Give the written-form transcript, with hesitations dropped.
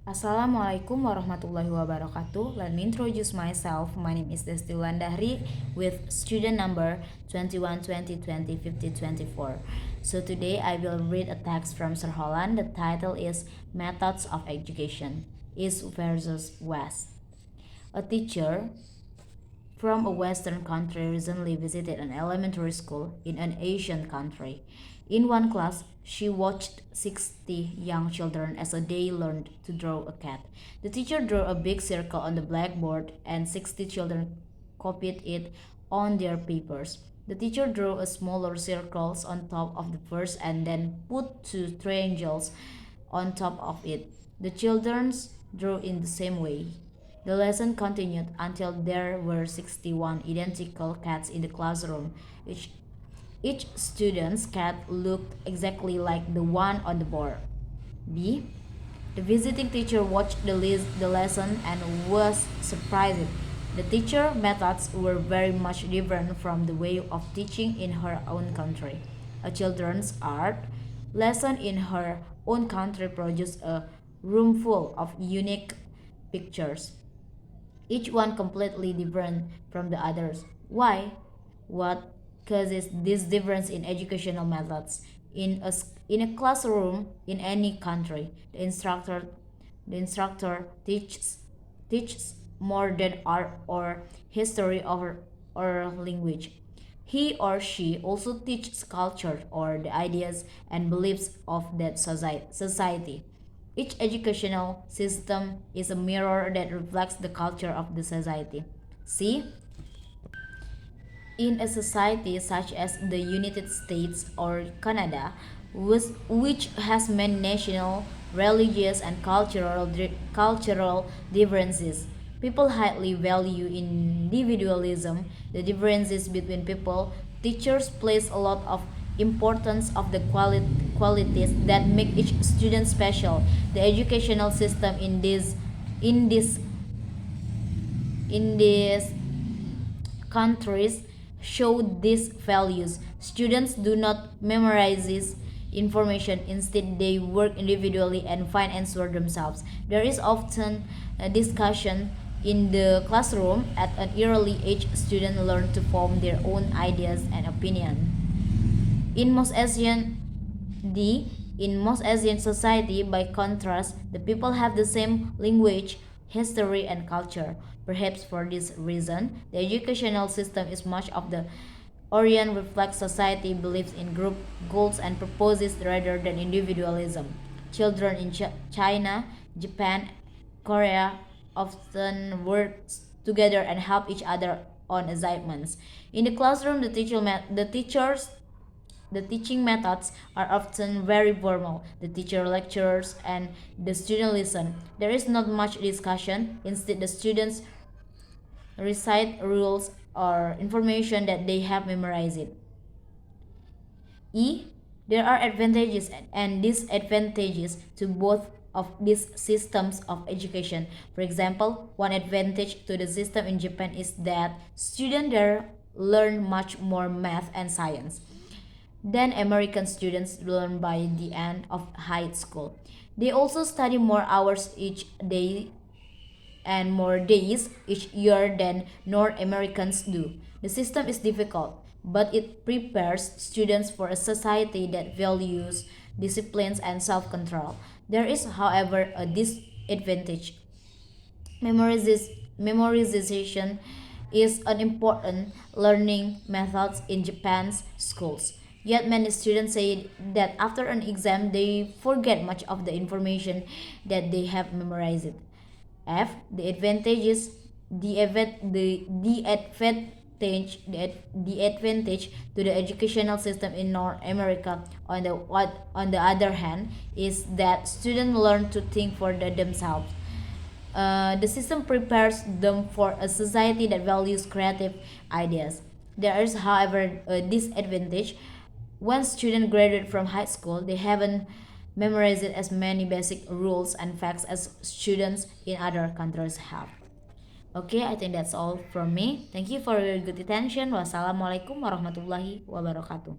Assalamualaikum warahmatullahi wabarakatuh. Let me introduce myself. My name is Desti wulandahri with student number 21 20 20 50 24. So today I will read a text from Sir Holland. The title is Methods of Education, East versus West. A teacher from a Western country recently visited an elementary school in an Asian country. In one class, she watched 60 young children as they learned to draw a cat. The teacher drew a big circle on the blackboard, and 60 children copied it on their papers. The teacher drew a smaller circles on top of the first and then put two triangles on top of it. The children drew in the same way. The lesson continued until there were 61 identical cats in the classroom. Each student's cat looked exactly like the one on the board. B. The visiting teacher watched the lesson and was surprised. The teacher methods were very much different from the way of teaching in her own country. A children's art lesson in her own country produced a room full of unique pictures, each one completely different from the others. Why? What causes this difference in educational methods? In a classroom in any country, the instructor teaches more than art or history or language. He or she also teaches culture or the ideas and beliefs of that society. Each educational system is a mirror that reflects the culture of the society. See, in a society such as the United States or Canada, which has many national, religious, and cultural differences, people highly value individualism, the differences between people. Teachers place a lot of importance of the qualities that make each student special. The educational system in this in these countries show these values. Students do not memorize this information, instead, they work individually and find answers themselves. There is often a discussion in the classroom. At an early age, students learn to form their own ideas and opinion. In most Asian D. In most Asian society, by contrast, the people have the same language, history, and culture. Perhaps for this reason, the educational system is much of the Orient reflects society beliefs in group goals and purposes rather than individualism. Children in China, Japan, Korea often work together and help each other on assignments. In the classroom, the teaching methods are often very formal. The teacher lectures and the student listen. There is not much discussion. Instead, the students recite rules or information that they have memorized. E. There are advantages and disadvantages to both of these systems of education. For example, one advantage to the system in Japan is that students there learn much more math and science than American students learn by the end of high school. They also study more hours each day and more days each year than North Americans do. The system is difficult, but it prepares students for a society that values disciplines and self control. There is, however, a disadvantage. Memorization is an important learning method in Japan's schools. Yet many students say that after an exam they forget much of the information that they have memorized. F. The advantages, the advantage to the educational system in North America on the other hand is that students learn to think for themselves. The system prepares them for a society that values creative ideas. There is, however, a disadvantage. When students graduate from high school, they haven't memorized as many basic rules and facts as students in other countries have. Okay, I think that's all from me. Thank you for your good attention. Wassalamualaikum warahmatullahi wabarakatuh.